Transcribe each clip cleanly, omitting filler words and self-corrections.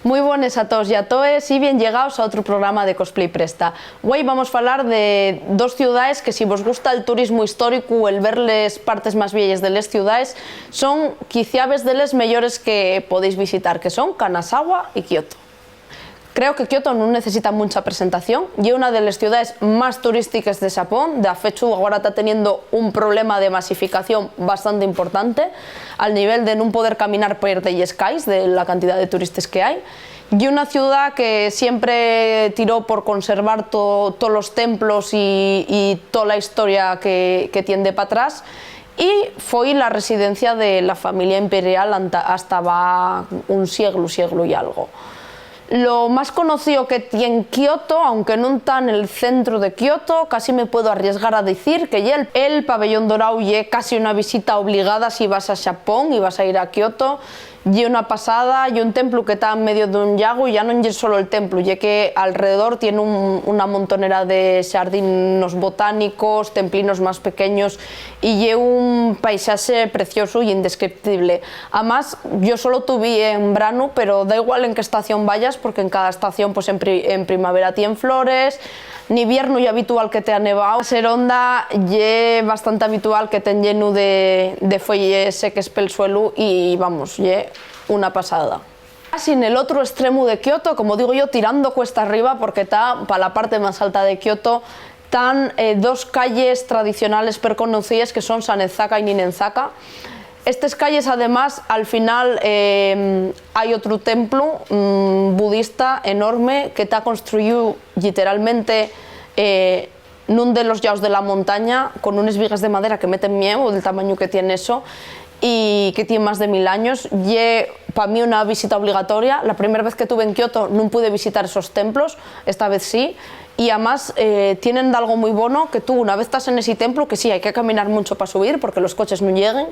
Muy buenas a todos y a todas y bien llegados a otro programa de Cosplay Presta. Hoy vamos a hablar de dos ciudades que, si vos gusta el turismo histórico, el ver las partes más bellas de las ciudades, son quizás de las mejores que podéis visitar, que son Kanazawa y Kioto. Creo que Kioto no necesita mucha presentación y es una de las ciudades más turísticas de Japón. De hecho, ahora está teniendo un problema de masificación bastante importante, al nivel de no poder caminar por las calles de la cantidad de turistas que hay. Y una ciudad que siempre tiró por conservar todos los templos y toda la historia que tiende para atrás. Y fue la residencia de la familia imperial hasta va un siglo y algo. Lo más conocido que tiene Kioto, aunque no está en el centro de Kioto, casi me puedo arriesgar a decir que el pabellón dorado es casi una visita obligada si vas a Japón y vas a ir a Kioto. Y una pasada, y un templo que está en medio de un lago, y ya no es solo el templo, ya que alrededor tiene una montonera de jardines botánicos, templinos más pequeños, y es un paisaje precioso y indescriptible. Además, yo solo tuve en verano, pero da igual en qué estación vayas, porque en cada estación, pues en primavera tienen flores. En invierno ya habitual que te ha nevado. Seronda es bastante habitual que te lleno de fuelles secas pel suelo y vamos, es una pasada. Casi en el otro extremo de Kioto, como digo yo, tirando cuesta arriba, porque está para la parte más alta de Kioto, están dos calles tradicionales conocidas que son Sanenzaka y Ninenzaka. Estas calles, además, al final hay otro templo budista enorme que está construido literalmente en uno de los llados de la montaña, con unas vigas de madera que meten miedo del tamaño que tiene eso, y que tiene más de 1000 años. Y para mí una visita obligatoria. La primera vez que estuve en Kioto no pude visitar esos templos, esta vez sí. Y además tienen algo muy bueno, que tú una vez estás en ese templo, que sí, hay que caminar mucho para subir porque los coches no lleguen,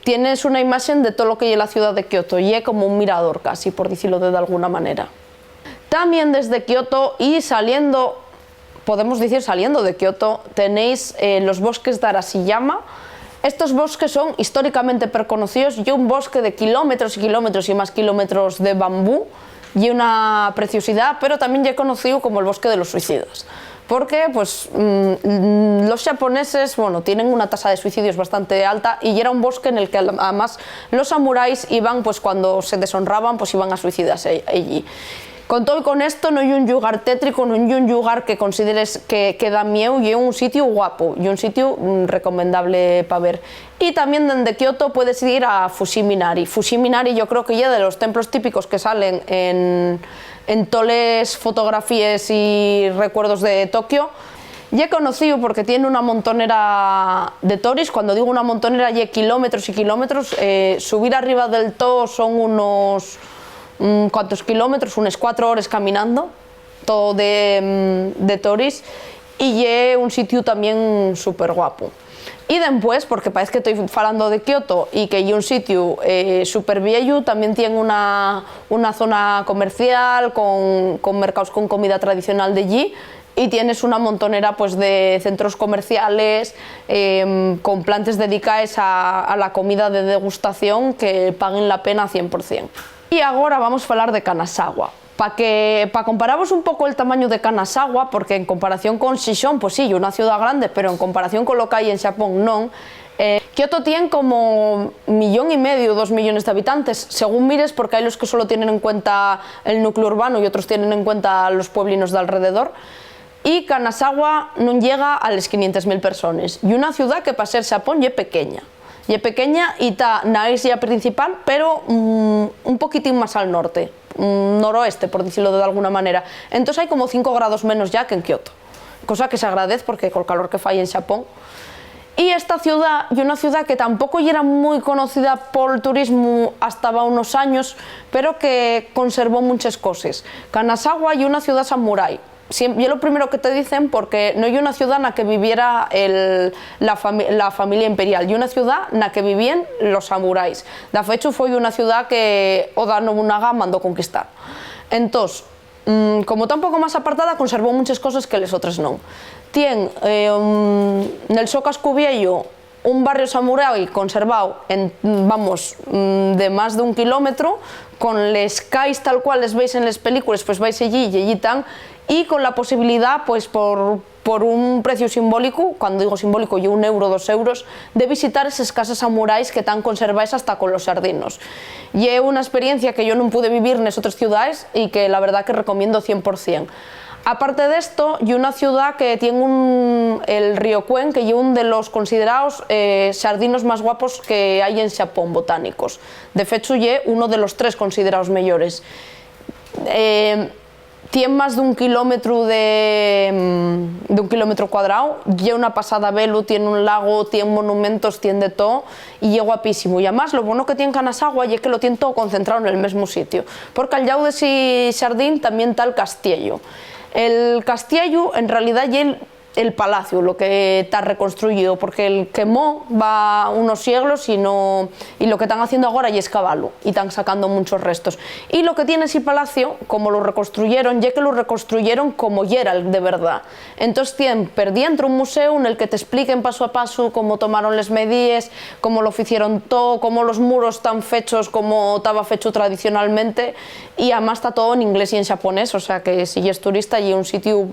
tienes una imagen de todo lo que hay en la ciudad de Kioto y es como un mirador casi, por decirlo de alguna manera. También desde Kioto y saliendo, podemos decir saliendo de Kioto, tenéis los bosques de Arashiyama. Estos bosques son históricamente conocidos y un bosque de kilómetros y kilómetros y más kilómetros de bambú y una preciosidad, pero también ya he conocido como el bosque de los suicidas. Porque pues, los japoneses tienen una tasa de suicidios bastante alta y era un bosque en el que además los samuráis iban, pues cuando se deshonraban, pues iban a suicidarse allí. Con todo y con esto, no hay un lugar tétrico, no hay un lugar que consideres que da miedo, y es un sitio guapo y un sitio recomendable para ver. Y también desde Kioto puedes ir a Fushimi-Inari. Fushimi-Inari yo creo que ya de los templos típicos que salen en todas las fotografías y recuerdos de Tokio. Y he conocido porque tiene una montonera de toris. Cuando digo una montonera, ya kilómetros y kilómetros. Subir arriba del todo son unos ¿cuántos kilómetros? Unas 4 horas caminando, todo de toris, y es un sitio también súper guapo. Y después, porque parece que estoy hablando de Kioto y que es un sitio súper viejo, también tiene una zona comercial con mercados con comida tradicional de allí, y tienes una montonera pues, de centros comerciales con plantas dedicadas a la comida de degustación que paguen la pena 100%. Y ahora vamos a hablar de Kanazawa. Para compararos un poco el tamaño de Kanazawa, porque en comparación con Shishon, pues sí, una ciudad grande, pero en comparación con lo que hay en Japón, no. Kioto tiene como 1,5 millones, 2 millones de habitantes, según mires, porque hay los que solo tienen en cuenta el núcleo urbano y otros tienen en cuenta los pueblinos de alrededor. Y Kanazawa no llega a las 500.000 personas. Y una ciudad que para ser Japón es pequeña. Y es pequeña y está en la isla principal, pero un poquitín más al norte, noroeste, por decirlo de alguna manera. Entonces hay como 5 grados menos ya que en Kioto, cosa que se agradece porque con el calor que falla en Japón. Y esta ciudad es una ciudad que tampoco era muy conocida por el turismo hasta unos años, pero que conservó muchas cosas. Kanazawa es una ciudad samurái. Y es lo primero que te dicen, porque no hay una ciudad en la que viviera la familia imperial, y una ciudad en la que vivían los samuráis. De hecho, fue una ciudad que Oda Nobunaga mandó conquistar. Entonces, como está un poco más apartada, conservó muchas cosas que las otras no. Tiene en el so casco viejo un barrio samurái conservado vamos, de más de 1 kilómetro, con les calles tal cual les veis en las películas, pues vais allí y allí tan, y con la posibilidad, pues por un precio simbólico, cuando digo simbólico, yo 1 euro, 2 euros, de visitar esas casas samuráis que están conservadas hasta con los sardinos. Y es una experiencia que yo no pude vivir en otras ciudades y que la verdad que recomiendo 100%. Aparte de esto, y una ciudad que tiene el río Cuen, que es uno de los considerados sardinos más guapos que hay en Japón, botánicos. De hecho, es uno de los 3 considerados mejores. Tiene más de 1 kilómetro de 1 kilómetro cuadrado, y una pasada velo, tiene un lago, tiene monumentos, tiene de todo, y es guapísimo. Y además lo bueno que tiene Kanazawa es que lo tiene todo concentrado en el mismo sitio, porque al lado de ese jardín también está el castillo. El castillo en realidad es el palacio, lo que está reconstruido, porque el quemó va unos siglos y lo que están haciendo ahora ya es cavarlo y están sacando muchos restos. Y lo que tiene ese palacio, como lo reconstruyeron, ya que lo reconstruyeron como ya era de verdad. Entonces tienen por dentro un museo en el que te expliquen paso a paso cómo tomaron las medidas, cómo lo hicieron todo, cómo los muros están fechos como estaba fecho tradicionalmente, y además está todo en inglés y en japonés, o sea que si eres turista y un sitio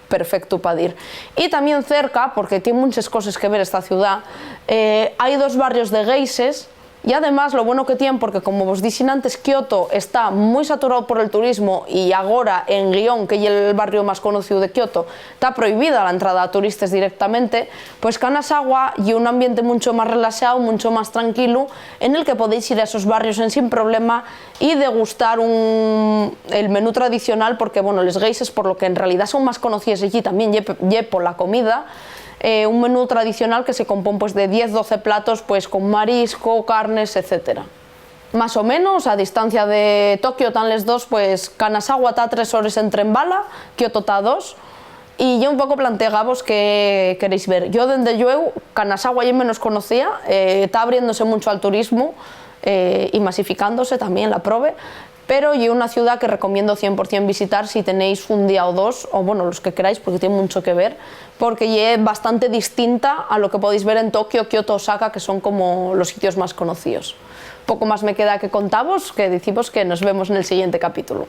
perfecto para ir. Y también cerca, porque tiene muchas cosas que ver esta ciudad, hay 2 barrios de geishas, y además lo bueno que tiene, porque como vos dije antes, Kioto está muy saturado por el turismo, y ahora en Gion, que es el barrio más conocido de Kioto, está prohibida la entrada a turistas directamente, pues Kanazawa y un ambiente mucho más relajado, mucho más tranquilo, en el que podéis ir a esos barrios sin problema y degustar el menú tradicional, porque bueno, los geishas, por lo que en realidad son más conocidos allí también, y por la comida, un menú tradicional que se compone pues, de 10-12 platos pues, con marisco, carnes, etc. Más o menos, a distancia de Tokio están los dos, pues Kanazawa está a 3 horas en tren bala, Kioto está a 2, y yo un poco planteamos qué queréis ver. Yo desde yo, Kanazawa ya menos conocía, está abriéndose mucho al turismo y masificándose también la prove, pero y una ciudad que recomiendo 100% visitar si tenéis un día o 2, o bueno, los que queráis, porque tiene mucho que ver, porque es bastante distinta a lo que podéis ver en Tokio, Kioto, Osaka, que son como los sitios más conocidos. Poco más me queda que contaros, que decimos que nos vemos en el siguiente capítulo.